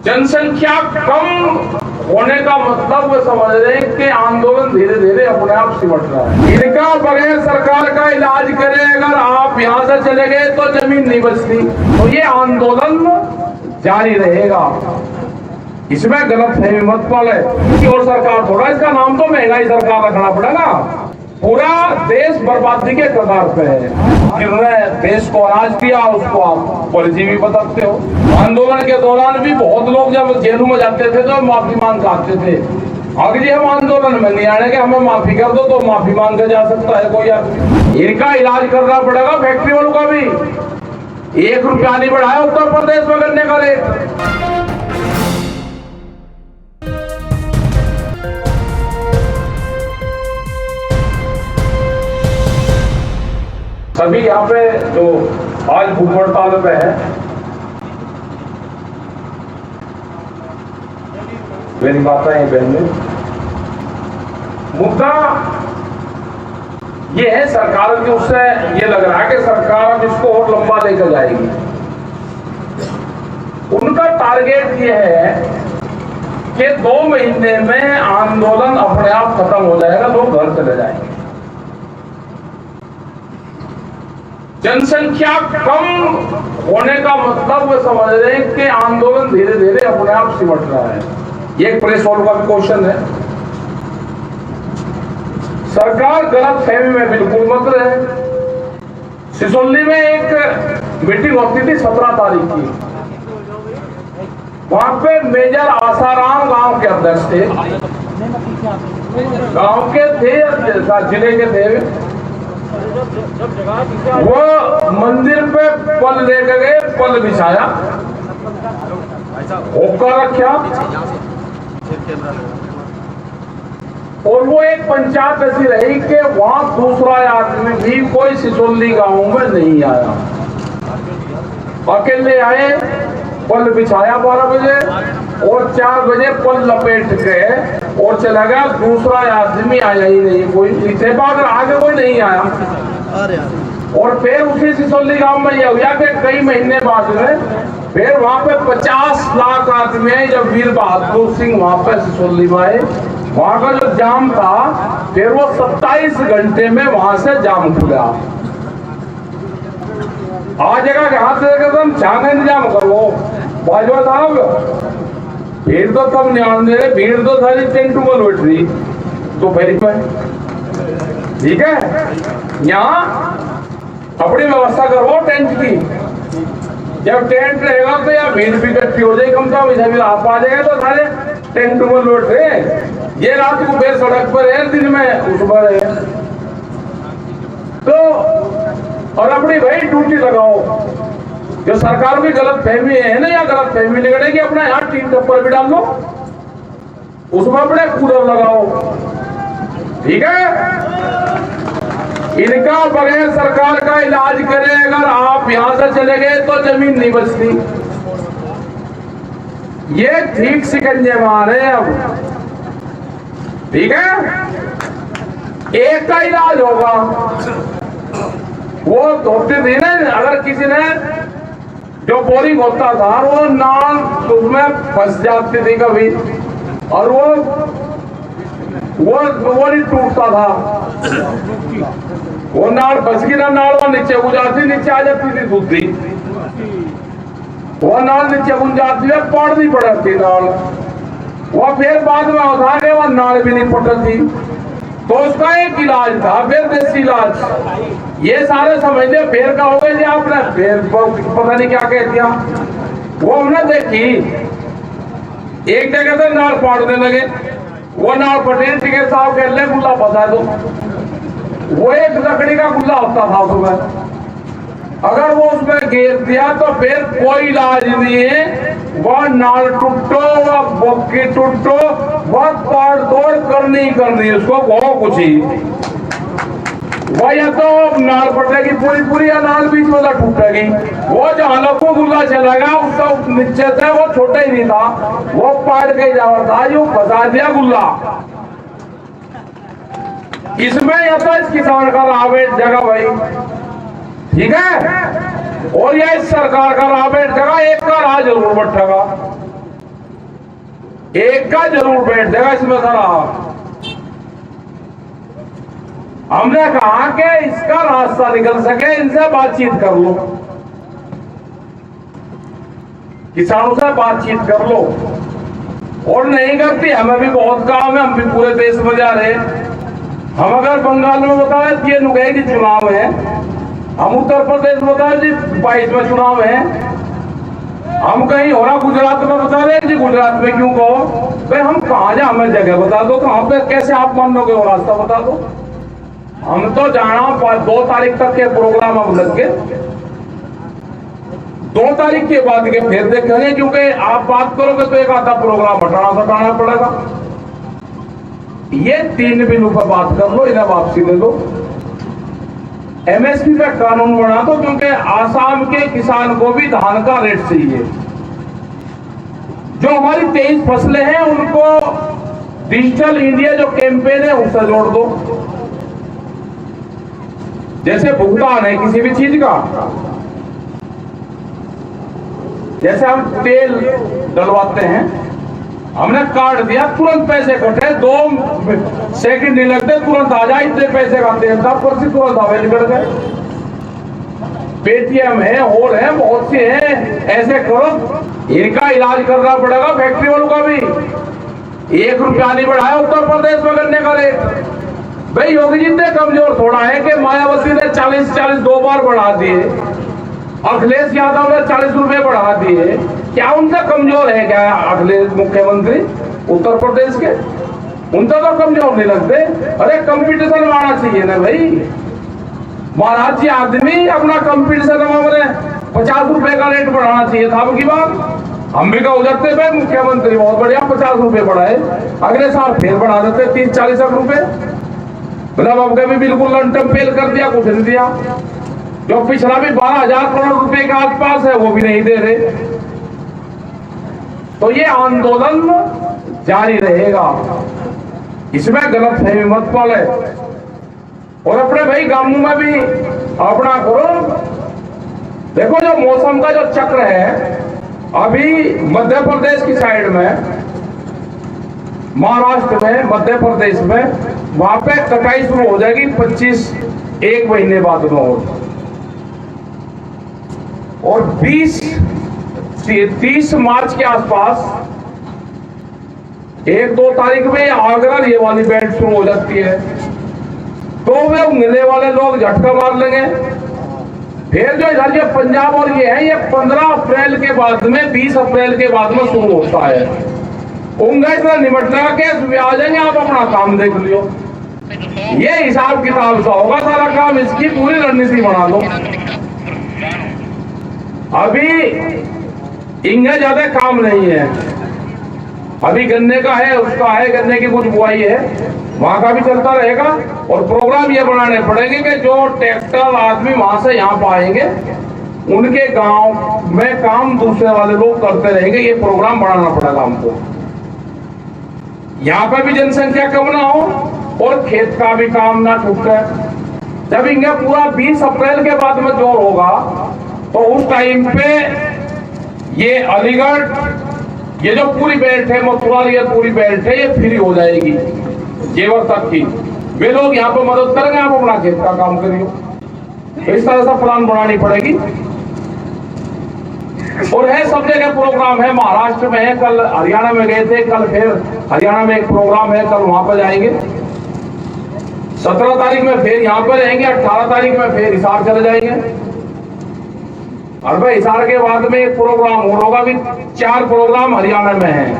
जनसंख्या कम होने का मतलब वो समझ रहे हैं कि आंदोलन धीरे धीरे अपने आप सिमट रहा है। इनका बगैर सरकार का इलाज करे अगर आप यहाँ से चले गए तो जमीन नहीं बचती, तो ये आंदोलन जारी रहेगा। इसमें गलत फहमी मत पाले किसी और सरकार थोड़ा, इसका नाम तो महंगाई सरकार रखना पड़ेगा। पूरा देश बर्बादी के कगार पे है। जिन्होंने देश को अनाज दिया उसको आप परजीवी बताते हो। आंदोलन के दौरान भी बहुत लोग जब जेलों में जाते थे तो माफी मांग आते थे। अगर जी हम आंदोलन में नहीं आने के हमें माफी कर दो तो माफी मांग के जा सकता है कोई आदमी। इनका इलाज करना पड़ेगा फैक्ट्री वालों का भी। 1 रुपया नहीं बढ़ाया उत्तर प्रदेश में गन्ने का रेट। सभी यहाँ पे जो आज भूख हड़ताल पे है, मेरी बात है बहन, मुद्दा ये है सरकार की, उससे ये लग रहा है कि सरकार अब इसको और लंबा लेकर जाएगी। उनका टारगेट ये है कि 2 महीने में आंदोलन अपने आप खत्म हो जाएगा, लोग घर चले जाएंगे। जनसंख्या कम होने का मतलब वो समझ रहे हैं कि आंदोलन धीरे धीरे अपने आप सिमट रहा है। ये एक प्रेस वालों का भी क्वेश्चन है। सरकार गलत फहमी में बिल्कुल मत रहे। सिसोली में एक मीटिंग होती थी 17 तारीख की, वहां पे मेजर आसाराम गांव के अध्यक्ष थे, गांव के थे, जिले के थे। वो मंदिर पे पल लेकर गए, पल बिछाया, होका रखा, और वो एक पंचायत ऐसी रही कि वहां दूसरा आदमी भी कोई सिसोली गांव में नहीं आया। अकेले आए, पल बिछाया 12 बजे और 4 बजे पल लपेट के और चला गया। दूसरा आदमी आया ही नहीं, कोई पीछे अगर आगे कोई नहीं आया। और फिर उसी सिसोली गांव में यह हुआ कि कई महीने बाद में फिर वहां पे 50 लाख आदमी है। जब वीर बहादुर सिंह वहां पे सिसोली में आए, वहां का जो जाम था फिर वो 27 घंटे में वहां से जाम खुला। आज जगह के हाथ एकदम छाने इंतजाम करो बाजवा साहब। भीड़ तो तब ध्यान दे रहे, भीड़ तो सारी टेंटू में बैठ रही दोपहर में, ठीक है। यहाँ अपनी व्यवस्था करो टेंट की। जब टेंट रहेगा तो या भीड़ भी इकट्ठी हो जाएगी, कम से कम आप आ जाएगा तो सारे टेंट में लौट रहे। ये रात को फिर सड़क पर है, दिन में उस पर है। तो और अपनी भाई ड्यूटी लगाओ। जो सरकार की गलत फहमी है ना, या गलत फहमी निकलेगी, अपना यहाँ टीम टप्पर भी डाल लो, उसमें अपने कूलर लगाओ, ठीक है। इनका बगैर सरकार का इलाज करे अगर आप यहां से चले गए तो जमीन नहीं बचती। ये ठीक सिकंजे मारे अब, ठीक है। एक का इलाज होगा, वो धोती थी ना, अगर किसी ने जो बोरिंग होता था वो नाल उसमें फंस जाती थी कभी, और वो नहीं टूटता था। वो नाल फंस गई ना, नाल वो नीचे गुजारती, नीचे आ जाती थी दूधी। वो नाल नीचे गुंज जाती है, पड़नी पड़ती नाल। वो फिर बाद में उठा के वो नाल भी नहीं पटती, तो उसका एक इलाज था, फिर देसी इलाज। ये सारे समझ लिया फिर का हो गया। आपने फिर पता नहीं क्या कह दिया। वो हमने देखी एक जगह से नाल पाड़ने लगे, वो नाल पटेल टिकट साहब कह ले गुल्ला बता दो। वो एक लकड़ी का गुल्ला होता था उसमें, अगर वो उसमें घेर दिया तो फिर कोई इलाज नहीं है। वह नाल टूटो, वह बोकी टूटो, वह तोड़ तोड़ करनी उसको बहुत कुछ ही। वह या तो नाल पटेगी पूरी पूरी, या नाल बीच में टूटेगी। वो जहां लोगों गुल्ला चलेगा उसका नीचे से वो छोटा ही नहीं था, वो पाट के जावा था, जो फंसा दिया गुल्ला। इसमें या तो इस किसान का लाभ है जगह भाई, ठीक है। और यह इस सरकार का लाभ है जगह, एक का राह जरूर बैठेगा। एक का जरूर बैठ जाएगा इसमें खरा। हमने कहा कि इसका रास्ता निकल सके, इनसे बातचीत कर लो, किसानों से बातचीत कर लो। और नहीं करती, हमें भी बहुत काम है, हम भी पूरे देश में जा रहे। हम अगर बंगाल में बताए कि ये नुगई की चुनाव है, हम उत्तर प्रदेश में बताए जी 22 में चुनाव है, हम कहीं हो रहा गुजरात में बता रहे जी गुजरात में क्यों कहो भाई, हम कहाँ जाए, हमें जगह बता दो, कहाँ पे कैसे आप मान लोगे, वो रास्ता बता दो। हम तो जाना 2 तारीख तक के प्रोग्राम अब लग गए, 2 तारीख के बाद के फिर देखेंगे, क्योंकि आप बात करोगे तो एक आधा प्रोग्राम हटाना पड़ेगा। ये 3 बिलों पर बात कर लो, इन्हें वापसी दे दो, एमएसपी पे कानून बना दो, क्योंकि आसाम के किसान को भी धान का रेट चाहिए। जो हमारी 23 फसलें हैं उनको डिजिटल इंडिया जो कैंपेन है उससे जोड़ दो। जैसे भुगतान है किसी भी चीज का, जैसे हम तेल डलवाते हैं, हमने कार्ड दिया, तुरंत पैसे कटे, 2 सेकंड नहीं लगते, तुरंत आ जाए, इतने पैसे का तेल था, पर्ची तुरंत अवेल कर गए। पेटीएम है और है, बहुत से हैं, ऐसे करो। इनका इलाज करना पड़ेगा फैक्ट्री वालों का भी। 1 रुपया नहीं बढ़ाया उत्तर प्रदेश में गन्ने का रेट। भाई योगी जी ने कमजोर थोड़ा है कि मायावती ने 40 2 बार बढ़ा दिए, अखिलेश यादव ने 40 रुपए बढ़ा दिए। क्या उनसे कमजोर है क्या अखिलेश मुख्यमंत्री उत्तर प्रदेश के? उनसे तो कमजोर नहीं लगते। अरे कंपटीशन आना चाहिए ना भाई, महाराज जी आदमी अपना कंपटीशन हमारे 50 रुपए का रेट बढ़ाना चाहिए था। अब की बात हम भी कहो जाते भाई मुख्यमंत्री बहुत बढ़िया 50 रुपए बढ़ाए, अगले साल फिर बढ़ा देते 30-40 रुपए। मतलब अब कभी बिल्कुल लंटम फेल कर दिया, कुछ नहीं दिया। जो पिछला भी 12,000 करोड़ रुपए के आसपास है वो भी नहीं दे रहे। तो ये आंदोलन जारी रहेगा, इसमें गलत फहमी मत पाले। और अपने भाई गांवों में भी अपना करो। देखो जो मौसम का जो चक्र है, अभी मध्य प्रदेश की साइड में, महाराष्ट्र में, मध्य प्रदेश में, वहां पे कटाई शुरू हो जाएगी 1 महीने बाद में। और 30 मार्च के आसपास 1-2 तारीख में आगरा ये वाली बेल्ट शुरू हो जाती है, तो वे मिलने वाले लोग झटका मार लेंगे। फिर जो इधर ये पंजाब और ये है, ये 15 अप्रैल के बाद में, 20 अप्रैल के बाद में शुरू होता है। उनका इतना निपटने का केस आ जाएंगे, आप अपना काम देख लियो। ये हिसाब किताब सा होगा सारा काम, इसकी पूरी रणनीति बना लो। अभी इनका ज्यादा काम नहीं है, अभी गन्ने का है, उसका है, गन्ने की कुछ बुआई है, वहां का भी चलता रहेगा। और प्रोग्राम ये बनाने पड़ेंगे कि जो ट्रैक्टर आदमी वहां से यहाँ पाएंगे, उनके गांव में काम दूसरे वाले लोग करते रहेंगे। ये प्रोग्राम बनाना पड़ेगा हमको, यहाँ पे भी जनसंख्या कम ना हो और खेत का भी काम ना छूटे। जब इनका पूरा 20 अप्रैल के बाद में जोर होगा, तो उस टाइम पे ये अलीगढ़, ये जो पूरी बेल्ट है, मथुरा, ये पूरी बेल्ट है, ये फ्री हो जाएगी जेवर तक की। वे लोग यहाँ पे मदद करेंगे, आप अपना खेत का काम करिए। इस तरह से प्लान बनानी पड़ेगी। और है सब जगह प्रोग्राम है, महाराष्ट्र में है, कल हरियाणा में गए थे, कल फिर हरियाणा में एक प्रोग्राम है, कल वहां पर जाएंगे। 17 तारीख में फिर यहाँ पर रहेंगे, 18 तारीख में फिर हिसार चले जाएंगे। और भाई हिसार के बाद में एक प्रोग्राम होगा, भी 4 प्रोग्राम हरियाणा में है,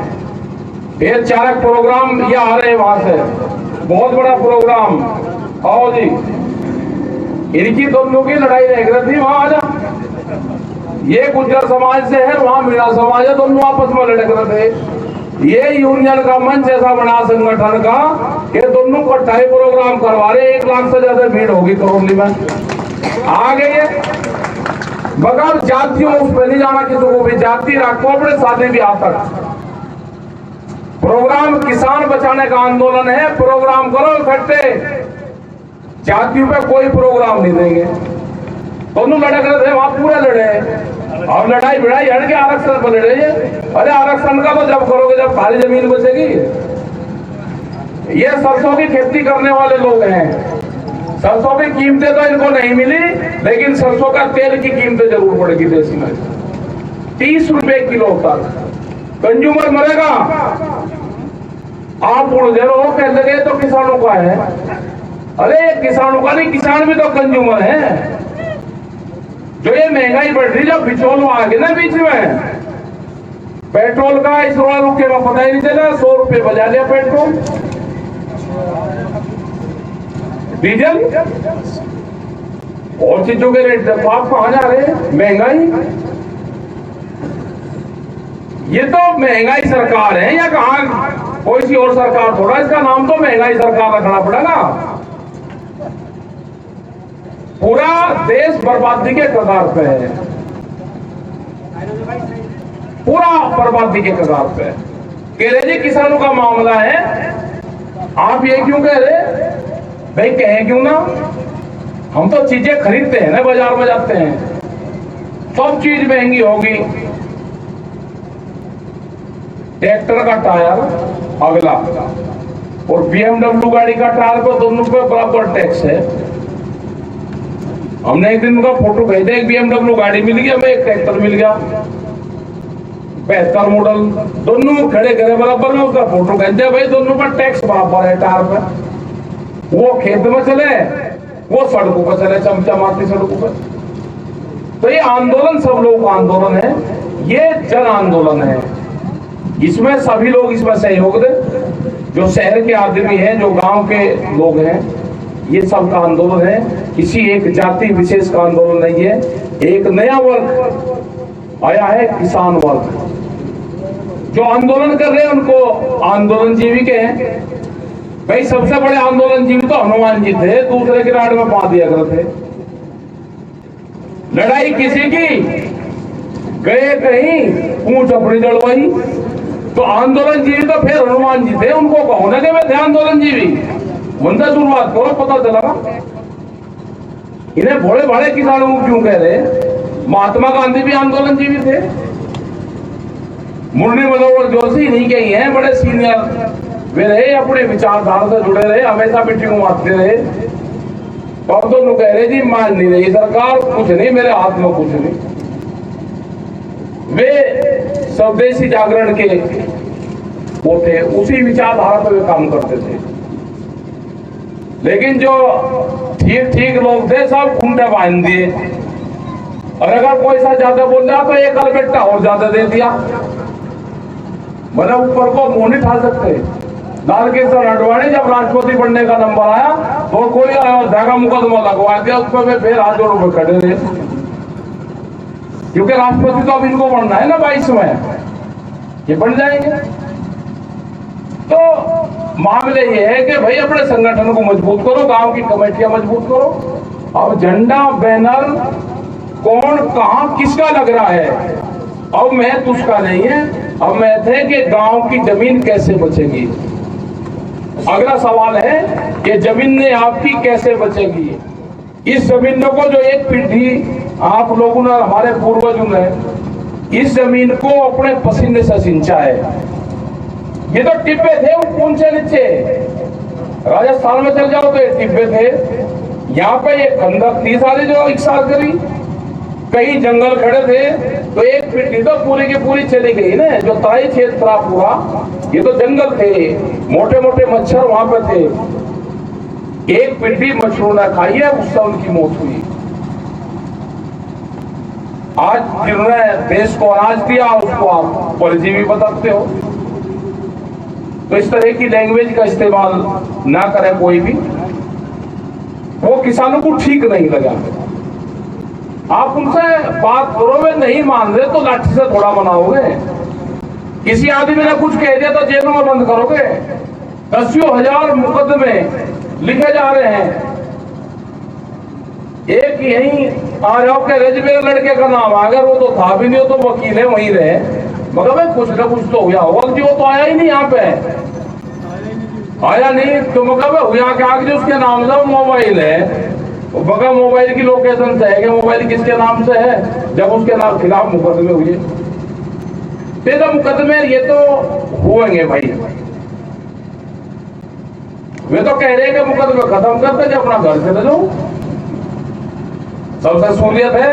फिर 4 प्रोग्राम ये आ रहे हैं वहां से, बहुत बड़ा प्रोग्राम। आओ जी, इनकी दोनों की लड़ाई देख रही थी वहां। आजा, ये गुज्जर समाज से है, वहां मीणा समाज है, दोनों आपस में लड़क रहे थे। ये यूनियन का मंच ऐसा बना संगठन का, ये दोनों इकट्ठा प्रोग्राम करवा रहे। 1 लाख से ज्यादा भीड़ होगी करौली में। आ गए मगर जातियों उस पर नहीं जाना, किसी को भी जाति रखो अपने शादी ब्याह तक। प्रोग्राम किसान बचाने का आंदोलन है, प्रोग्राम करो इकट्ठे, जातियों पे कोई प्रोग्राम नहीं देंगे। दोनों लड़क रहे थे वहां, पूरे लड़े। अब लड़ाई भिड़ाई हट के आरक्षण पर लड़े। अरे आरक्षण का तो जब करोगे जब खाली जमीन बचेगी। ये सरसों की खेती करने वाले लोग हैं, सरसों की कीमतें तो इनको नहीं मिली, लेकिन सरसों का तेल की कीमतें जरूर बढ़ेगी देसी में 30 रुपए किलो तक। कंज्यूमर मरेगा। आप उड़ दे रहे हो कह लगे तो किसानों का है। अरे किसानों का नहीं, किसान भी तो कंज्यूमर है। जो ये महंगाई बढ़ रही, जब बिचौल आ गए ना बीच में, पेट्रोल का इस रुपये में पता ही नहीं चला, 100 रुपये बजा लिया पेट्रोल, डीजल और चीजों के रेट आप कहां जा रहे हैं? महंगाई। ये तो महंगाई सरकार है या कहां कोई सी और सरकार थोड़ा, इसका नाम तो महंगाई सरकार रखना पड़ेगा। पूरा देश बर्बादी के कगार पे है, पूरा बर्बादी के कगार पे। कह रहे जी किसानों का मामला है, आप ये क्यों कह रहे भाई? कहें क्यों ना, हम तो चीजें खरीदते हैं ना, बाजार में जाते हैं, सब चीज महंगी होगी। ट्रैक्टर का टायर अगला और BMW गाड़ी का टायर को दोनों पे बराबर टैक्स है। हमने एक दिन उनका फोटो भेजा, एक BMW गाड़ी मिल गया, हमें एक ट्रैक्टर मिल गया 72 मॉडल, दोनों खड़े खड़े बराबर में, उसका फोटो भेजा, भाई दोनों पर टैक्स बराबर है टायर पे। वो खेत में चले, वो सड़कों पर चले, चमचमाती सड़कों पर। तो ये आंदोलन सब लोगों का आंदोलन है, ये जन आंदोलन है। इसमें सभी लोग इसमें सहयोग दें, जो शहर के आदमी हैं, जो गांव के लोग हैं, ये सब का आंदोलन है। किसी एक जाति विशेष का आंदोलन नहीं है। एक नया वर्ग आया है, किसान वर्ग, जो आंदोलन कर रहे हैं उनको आंदोलन जीवी के हैं। भाई सबसे बड़े आंदोलन जीवी तो हनुमान जी थे, दूसरे की राड में पा दिया करते। लड़ाई किसी की, गए कहीं पूंछ अपनी जड़वाई। तो आंदोलन जीवी तो फिर हनुमान जी थे, उनको कहो ना कि मैं थे आंदोलन जीवी। मंदा शुरुआत करो, पता चला। इन्हें भोले भाले किसानों को क्यों कह रहे? महात्मा गांधी भी आंदोलन जीवी थे, मुरली मनोहर जोशी नहीं कही है, बड़े सीनियर वे रहे, अपने विचारधारा से जुड़े रहे, हमेशा मीटिंग में आते रहे। अब दोनों कह रहे जी मान नहीं रही सरकार, कुछ नहीं, मेरे हाथ में कुछ नहीं। वे स्वदेशी जागरण के वो थे, उसी विचारधारा पर वे काम करते थे। लेकिन जो ठीक ठीक लोग थे सब खूंटे बांध दिए, और अगर कोई सा ज्यादा बोल रहा तो एक अलबेट्टा और ज्यादा दे दिया। मतलब ऊपर को मुंह नहीं ठा सकते। लालकृष्ण आडवाणी जब राष्ट्रपति बनने का नंबर आया तो कोई धागा मुकदमा लगवा दिया, उस पर फिर हाथ जोड़ों में खड़े रहे, क्योंकि राष्ट्रपति तो अब इनको बनना है ना 22 में, ये बन जाएंगे। तो मामले ये है कि भाई अपने संगठन को मजबूत करो, गांव की कमेटियां मजबूत करो। अब झंडा बैनर कौन कहां किसका लग रहा है, अब महत्व उसका नहीं है। अब महत्व है कि गांव की जमीन कैसे बचेगी। अगला सवाल है कि जमीन ने आपकी कैसे बचेगी। इस जमीन को जो एक पीढ़ी आप लोगों ने, हमारे पूर्वजों ने इस जमीन को अपने पसीने से सिंचा है। ये तो टिब्बे थे ऊंचे नीचे, राजस्थान में चल जाओ तो ये टिब्बे थे। यहाँ पे ये खंडक थी सारी जो एक साथ करी, कई जंगल खड़े थे, तो एक पीढ़ी तो पूरी की पूरी चली गई ना। जो तराई क्षेत्र था पूरा, ये तो जंगल थे, मोटे मोटे मच्छर वहां पे थे। एक पीढ़ी मच्छरों ने खाई है, उससे उनकी मौत हुई। आज जिन्होंने देश को अनाज दिया उसको आप परजीवी बताते हो। तो इस तरह की लैंग्वेज का इस्तेमाल ना करे कोई भी, वो किसानों को ठीक नहीं लगा। आप उनसे बात करो, वे नहीं मान रहे तो लाठी से थोड़ा बनाओगे। किसी आदमी ने कुछ कह दिया तो जेलों में बंद करोगे। 10,000 मुकदमे लिखे जा रहे हैं। एक यही आ जाओ कह रहे मेरे लड़के का नाम आ गया, वो तो था भी नहीं, वो तो वकील है वहीं रहे, मगर भाई कुछ ना कुछ तो हुआ होगा। वो तो आया ही नहीं यहाँ पे, आया नहीं तो मगर हुआ क्या कि उसके नाम से मोबाइल है, वो बगैर मोबाइल की लोकेशन से है कि मोबाइल किसके नाम से है, जब उसके नाम खिलाफ मुकदमे हुए, तो मुकदमे ये तो होंगे भाई। वे तो कह रहे हैं कि मुकदमे खत्म करते जब अपना घर चले जाओ। सबसे सहूलियत है।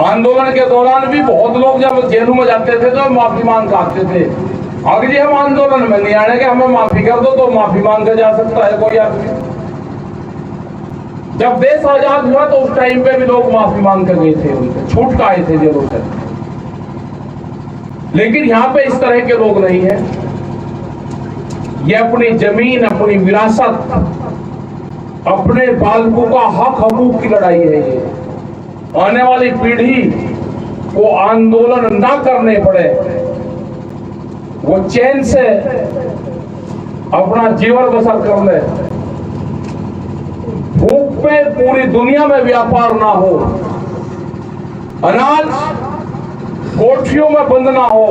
आंदोलन के दौरान भी बहुत लोग जब जेलों में जाते थे तो माफी मांग आते थे। अगर जी हम आंदोलन में नहीं आने के हमें माफी कर दो, तो माफी मांग जा सकता है कोई आदमी। जब देश आजाद हुआ तो उस टाइम पे भी लोग माफी मांग कर गए थे, उनसे छूट आए थे जेलों से। लेकिन यहाँ पे इस तरह के लोग नहीं है। ये अपनी जमीन, अपनी विरासत, अपने बालकों का हक हकूक की लड़ाई है। ये आने वाली पीढ़ी को आंदोलन ना करने पड़े, वो चैन से अपना जीवन बसर कर ले, भूख पे पूरी दुनिया में व्यापार ना हो, अनाज कोठरियों में बंद ना हो,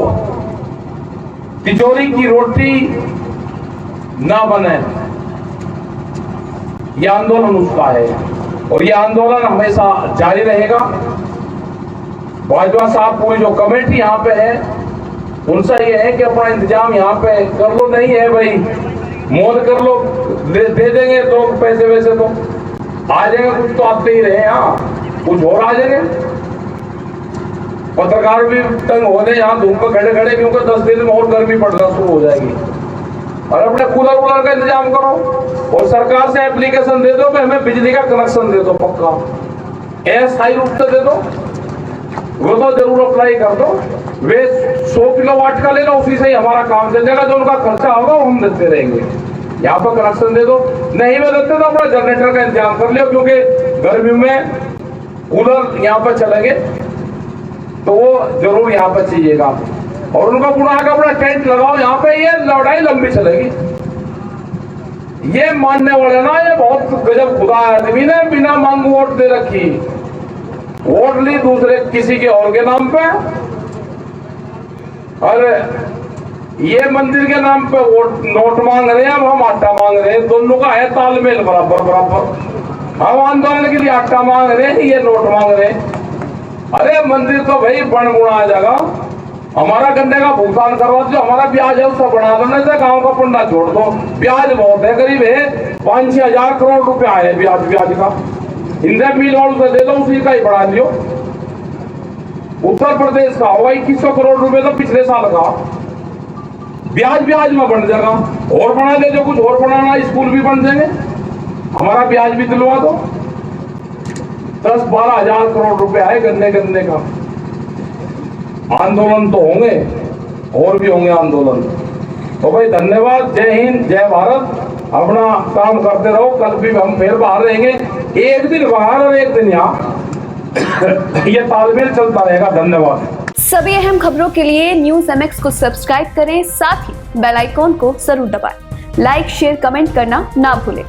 तिजोरी की रोटी ना बने। यह आंदोलन उसका है और यह आंदोलन हमेशा जारी रहेगा। भाजपा साहब पूरी जो कमेटी यहाँ पे है उनसे ये है कि अपना इंतजाम यहाँ पे कर लो। नहीं है भाई मोल कर लो, दे देंगे तो पैसे वैसे तो आ जाएंगे, कुछ तो आते ही रहे, यहाँ कुछ और आ जाएंगे। पत्रकार भी तंग हो रहे यहाँ धूप में खड़े खड़े, क्योंकि 10 दिन में और गर्मी पड़ना शुरू हो जाएगी। और अपने कूलर वूलर का इंतजाम करो और सरकार से एप्लीकेशन दे दो कि हमें बिजली का कनेक्शन दे दो, पक्का अस्थायी रूप से दे दो। वो तो जरूर अप्लाई कर दो। वे 100 किलोवाट का ले लो, उसी से ही हमारा काम चल जाएगा। जो उनका खर्चा होगा वो हम देते रहेंगे। यहाँ पर कनेक्शन दे दो, नहीं में देते तो अपना जनरेटर का इंतजाम कर लियो, क्योंकि गर्मी में कूलर यहाँ पर चलेंगे तो वो जरूर यहाँ पर चाहिएगा। और उनका पूरा अपना टेंट लगाओ यहाँ पे, ये लड़ाई लंबी चलेगी। ये मानने वाले ना, ये बहुत गजब खुदा आदमी ने बिना मांग वोट दे रखी, वोट ली दूसरे किसी के और के नाम पे। अरे ये मंदिर के नाम पे वोट नोट मांग रहे हैं, अब हम आटा मांग रहे हैं। दोनों का है तालमेल बराबर बराबर। हम आंदोलन के लिए आटा मांग रहे हैं, ये नोट मांग रहे हैं। अरे मंदिर तो भाई बन बुना जाएगा, हमारा गन्ने का भुगतान करवा दो, हमारा ब्याज है उसका बढ़ा दो, नहीं तो गाँव का पंडा छोड़ दो। ब्याज बहुत है, करीब है 5-6 हजार करोड़ रुपया है ब्याज का। इंडिया मिल वालों से दे दो, उसी का ही बढ़ा लियो। उत्तर प्रदेश का हुआ 2100 करोड़ रुपए तो पिछले साल का ब्याज में बन जाएगा। और बना ले, जो कुछ और बनाना, स्कूल भी बन जाएंगे, हमारा ब्याज भी दिलवा दो। 10-12 हजार करोड़ रुपए है गन्ने का। आंदोलन तो होंगे और भी होंगे आंदोलन। तो भाई धन्यवाद, जय हिंद, जय भारत। अपना काम करते रहो, कल भी हम फिर बाहर रहेंगे। एक दिन बाहर और एक दिन यहाँ, ये तालमेल चलता रहेगा। धन्यवाद। सभी अहम खबरों के लिए न्यूज़ MX को सब्सक्राइब करें, साथ ही बेल आइकॉन को जरूर दबाएं। लाइक, शेयर, कमेंट करना ना भूलें।